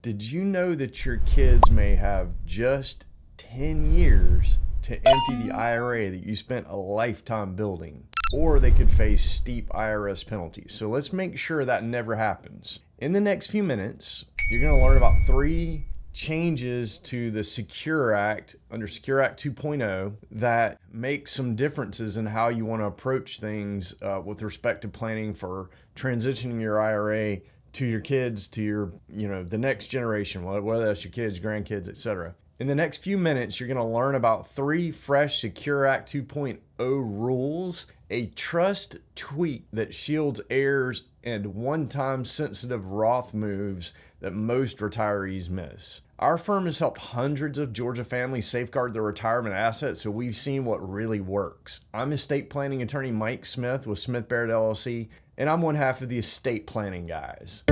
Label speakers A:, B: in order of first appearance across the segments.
A: Did you know that your kids may have just 10 years to empty the IRA that you spent a lifetime building? Or they could face steep IRS penalties. So let's make sure that never happens. In the next few minutes, you're going to learn about 3 changes to the Secure Act under Secure Act 2.0 that make some differences in how you want to approach things with respect to planning for transitioning your IRA to your kids, to your, the next generation, whether that's your kids, grandkids, etc. In the next few minutes, you're going to learn about 3 fresh Secure Act 2.0 rules, a trust tweak that shields heirs, and one-time sensitive Roth moves that most retirees miss. Our firm has helped hundreds of Georgia families safeguard their retirement assets, so we've seen what really works. I'm estate planning attorney Mike Smith with Smith Barid LLC, and I'm one half of the estate planning guys.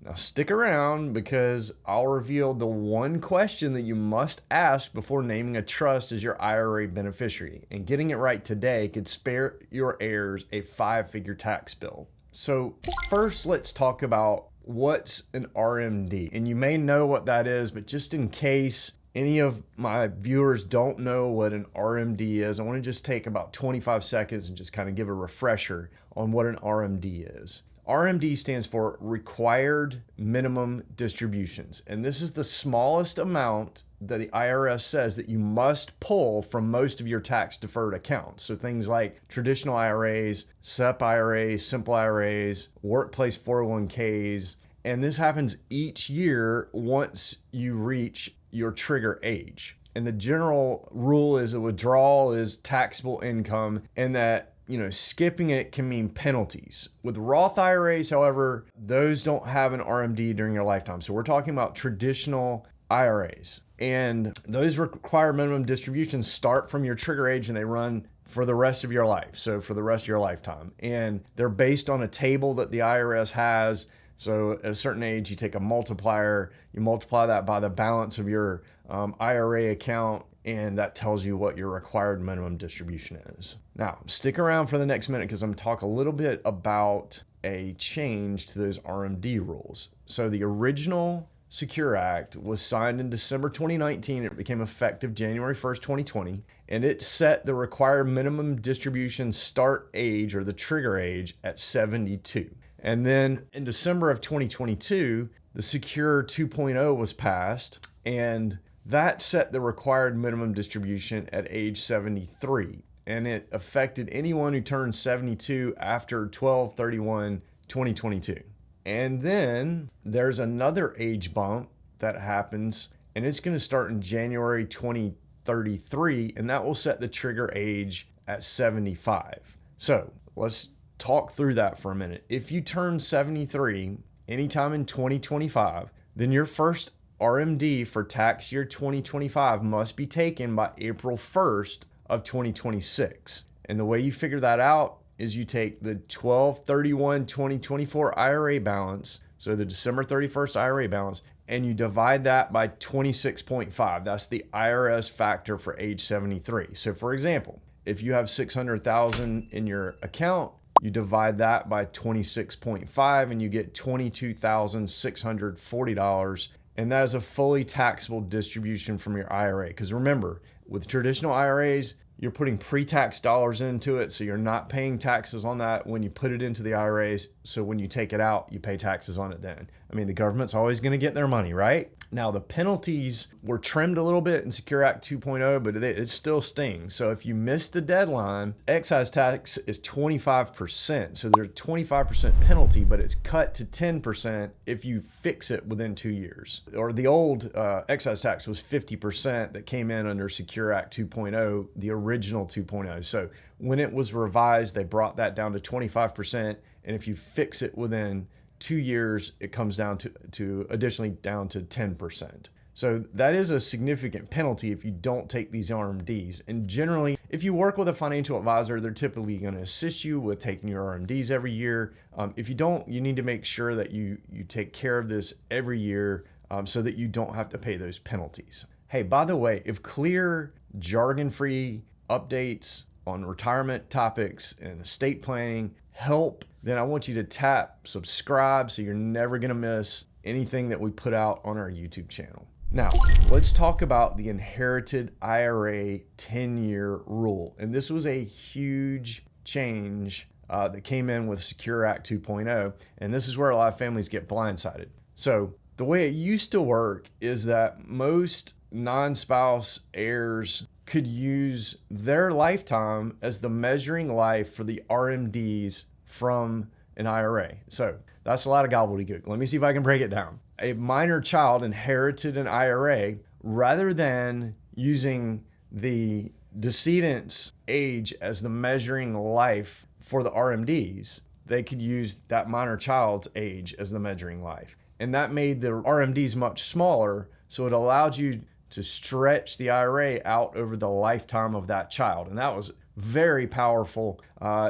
A: Now stick around because I'll reveal the one question that you must ask before naming a trust as your IRA beneficiary. And getting it right today could spare your heirs a 5-figure tax bill. So first, let's talk about what's an RMD. And you may know what that is, but just in case any of my viewers don't know what an RMD is, I want to just take about 25 seconds and just kind of give a refresher on what an RMD is. RMD stands for Required Minimum Distributions, and this is the smallest amount that the IRS says that you must pull from most of your tax-deferred accounts. So things like traditional IRAs, SEP IRAs, simple IRAs, workplace 401ks, and this happens each year once you reach your trigger age. And the general rule is that withdrawal is taxable income, and that skipping it can mean penalties. With Roth IRAs, however, those don't have an RMD during your lifetime. So we're talking about traditional IRAs. And those required minimum distributions start from your trigger age and they run for the rest of your life. So for the rest of your lifetime. And they're based on a table that the IRS has. So at a certain age, you take a multiplier, you multiply that by the balance of your IRA account, and that tells you what your required minimum distribution is. Now, stick around for the next minute because I'm going to talk a little bit about a change to those RMD rules. So the original Secure Act was signed in December 2019. It became effective January 1st, 2020, and it set the required minimum distribution start age, or the trigger age, at 72. And then in December of 2022, the Secure 2.0 was passed, and that set the required minimum distribution at age 73, and it affected anyone who turned 72 after 12/31/2022. And then there's another age bump that happens, and it's going to start in January 2033, and that will set the trigger age at 75. So let's talk through that for a minute. If you turn 73 anytime in 2025, then your first RMD for tax year 2025 must be taken by April 1st of 2026. And the way you figure that out is you take the 12/31/2024 IRA balance, so the December 31st IRA balance, and you divide that by 26.5. That's the IRS factor for age 73. So for example, if you have $600,000 in your account, you divide that by 26.5 and you get $22,640. And that is a fully taxable distribution from your IRA. Because remember, with traditional IRAs, you're putting pre-tax dollars into it, so you're not paying taxes on that when you put it into the IRAs. So when you take it out, you pay taxes on it then. I mean, the government's always going to get their money, right? Now, the penalties were trimmed a little bit in Secure Act 2.0, but it still stings. So if you miss the deadline, excise tax is 25%. So there's a 25% penalty, but it's cut to 10% if you fix it within 2 years. Or the old excise tax was 50% that came in under Secure Act 2.0, the original 2.0. So when it was revised, they brought that down to 25%. And if you fix it within 2 years, it comes down to additionally down to 10%. So that is a significant penalty if you don't take these RMDs. And generally, if you work with a financial advisor, they're typically going to assist you with taking your RMDs every year. If you don't, you need to make sure that you take care of this every year so that you don't have to pay those penalties. Hey, by the way, if clear, jargon-free updates on retirement topics and estate planning help, then I want you to tap subscribe so you're never going to miss anything that we put out on our YouTube channel. Now, let's talk about the inherited IRA 10-year rule. And this was a huge change that came in with Secure Act 2.0. And this is where a lot of families get blindsided. So the way it used to work is that most non-spouse heirs could use their lifetime as the measuring life for the RMDs from an IRA. So that's a lot of gobbledygook. Let me see if I can break it down. A minor child inherited an IRA rather than using the decedent's age as the measuring life for the RMDs. They could use that minor child's age as the measuring life. And that made the RMDs much smaller, so it allowed you to stretch the IRA out over the lifetime of that child. And that was very powerful.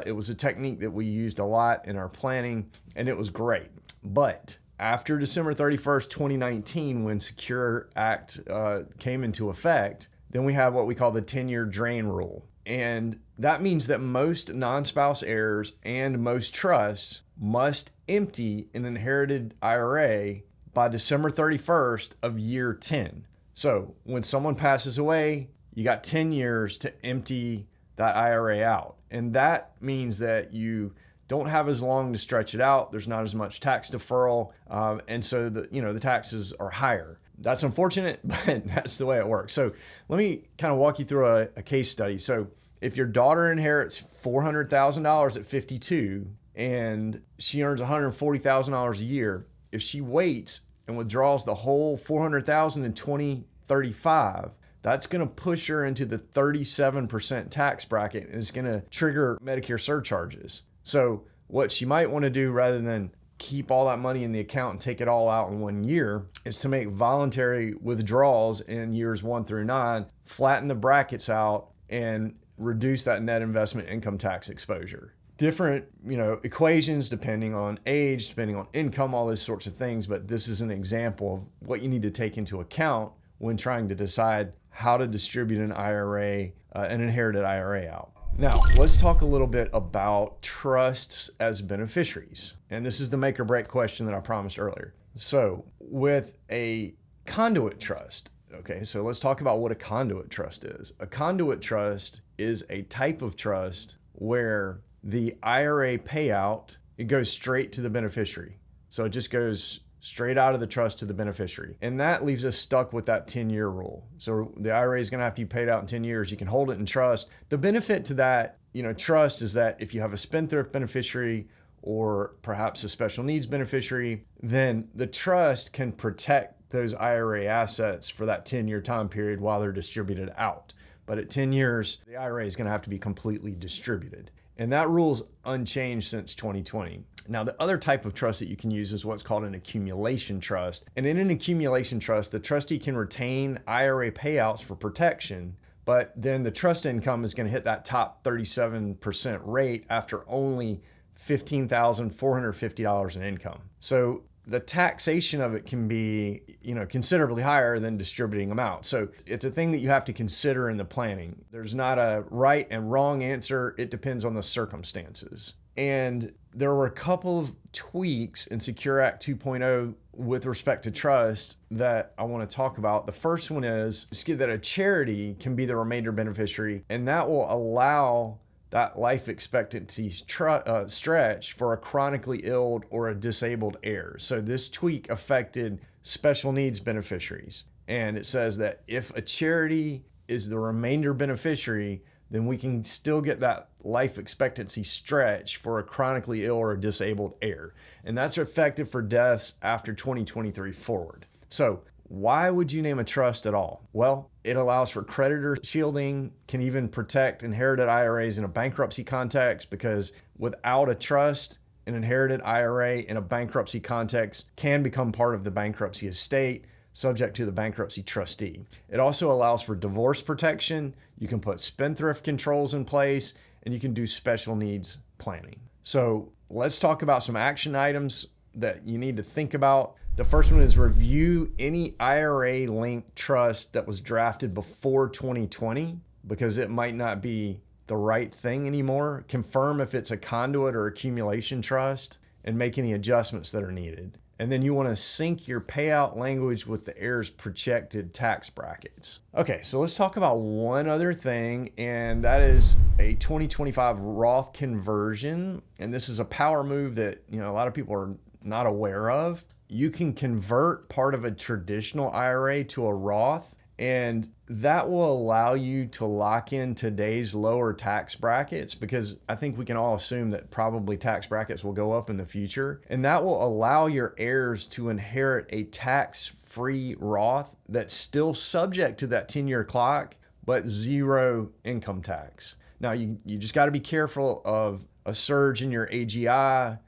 A: It was a technique that we used a lot in our planning, and it was great. But after December 31st, 2019, when Secure Act came into effect, then we have what we call the 10-year drain rule. And that means that most non-spouse heirs and most trusts must empty an inherited IRA by December 31st of year 10. So when someone passes away, you got 10 years to empty that IRA out. And that means that you don't have as long to stretch it out. There's not as much tax deferral. And so the taxes are higher. That's unfortunate, but that's the way it works. So let me kind of walk you through a case study. So if your daughter inherits $400,000 at 52 and she earns $140,000 a year, if she waits and withdraws the whole $400,000 in 2035, that's going to push her into the 37% tax bracket, and it's going to trigger Medicare surcharges. So what she might want to do, rather than keep all that money in the account and take it all out in 1 year, is to make voluntary withdrawals in years 1 through 9, flatten the brackets out, and reduce that net investment income tax exposure. Different, equations depending on age, depending on income, all those sorts of things. But this is an example of what you need to take into account when trying to decide how to distribute an IRA, an inherited IRA out. Now, let's talk a little bit about trusts as beneficiaries. And this is the make or break question that I promised earlier. So with a conduit trust, okay, so let's talk about what a conduit trust is. A conduit trust is a type of trust where the IRA payout, it goes straight to the beneficiary. So it just goes straight out of the trust to the beneficiary. And that leaves us stuck with that 10-year rule. So the IRA is going to have to be paid out in 10 years. You can hold it in trust. The benefit to that, trust is that if you have a spendthrift beneficiary or perhaps a special needs beneficiary, then the trust can protect those IRA assets for that 10-year time period while they're distributed out. But at 10 years, the IRA is going to have to be completely distributed. And that rule's unchanged since 2020. Now, the other type of trust that you can use is what's called an accumulation trust. And in an accumulation trust, the trustee can retain IRA payouts for protection, but then the trust income is going to hit that top 37% rate after only $15,450 in income. So the taxation of it can be, considerably higher than distributing them out. So it's a thing that you have to consider in the planning. There's not a right and wrong answer. It depends on the circumstances. And there were a couple of tweaks in Secure Act 2.0 with respect to trust that I want to talk about. The first one is that a charity can be the remainder beneficiary, and that will allow that life expectancy stretch for a chronically ill or a disabled heir. So this tweak affected special needs beneficiaries. And it says that if a charity is the remainder beneficiary, then we can still get that life expectancy stretch for a chronically ill or a disabled heir. And that's effective for deaths after 2023 forward. So why would you name a trust at all? Well, it allows for creditor shielding, can even protect inherited IRAs in a bankruptcy context, because without a trust, an inherited IRA in a bankruptcy context can become part of the bankruptcy estate, subject to the bankruptcy trustee. It also allows for divorce protection. You can put spendthrift controls in place, and you can do special needs planning. So let's talk about some action items that you need to think about. The first one is review any IRA-linked trust that was drafted before 2020, because it might not be the the right thing anymore. Confirm if it's a conduit or accumulation trust and make any adjustments that are needed. And then you want to sync your payout language with the heirs' projected tax brackets. Okay, so let's talk about one other thing, and that is a 2025 Roth conversion. And this is a power move that, a lot of people are not aware of. You can convert part of a traditional IRA to a Roth, and that will allow you to lock in today's lower tax brackets, because I think we can all assume that probably tax brackets will go up in the future. And that will allow your heirs to inherit a tax-free Roth that's still subject to that 10-year clock, but zero income tax. Now, you just got to be careful of a surge in your AGI,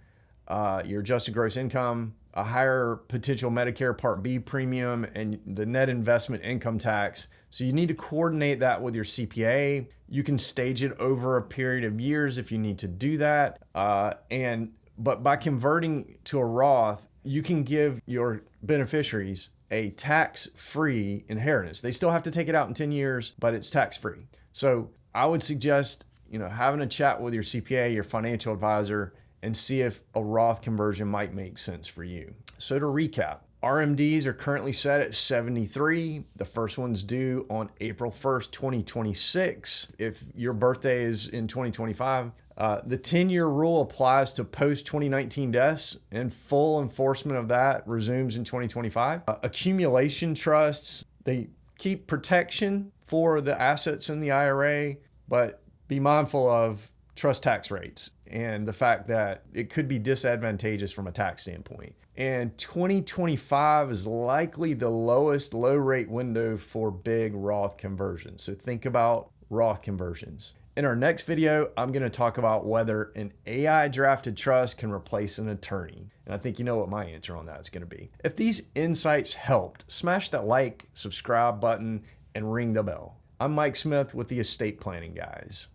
A: your adjusted gross income, a higher potential Medicare Part B premium, and the net investment income tax. So you need to coordinate that with your CPA. You can stage it over a period of years if you need to do that. But by converting to a Roth, you can give your beneficiaries a tax-free inheritance. They still have to take it out in 10 years, but it's tax-free. So I would suggest, having a chat with your CPA, your financial advisor, and see if a Roth conversion might make sense for you. So to recap, RMDs are currently set at 73. The first one's due on April 1st, 2026. If your birthday is in 2025, the 10-year rule applies to post-2019 deaths, and full enforcement of that resumes in 2025. Accumulation trusts, they keep protection for the assets in the IRA, but be mindful of trust tax rates and the fact that it could be disadvantageous from a tax standpoint. And 2025 is likely the lowest low rate window for big Roth conversions. So think about Roth conversions. In our next video, I'm going to talk about whether an AI drafted trust can replace an attorney. And I think you know what my answer on that is going to be. If these insights helped, smash that like, subscribe button, and ring the bell. I'm Mike Smith with the Estate Planning Guys.